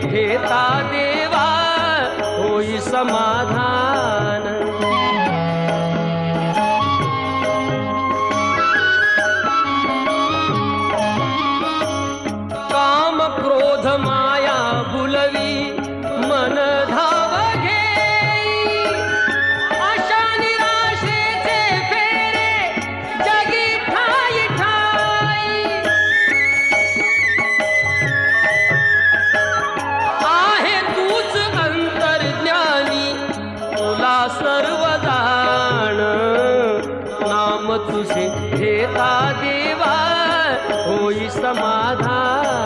घेता देवा होई समाधान। काम क्रोध माया बुलवी मन धाव घेई, आशा निराशेचे फेरे जगी ठाई ठाई। आहे तूच अंतर्ज्ञानी तुला सर्व जाण, नाम तुझे घेता देवा होई समाधान।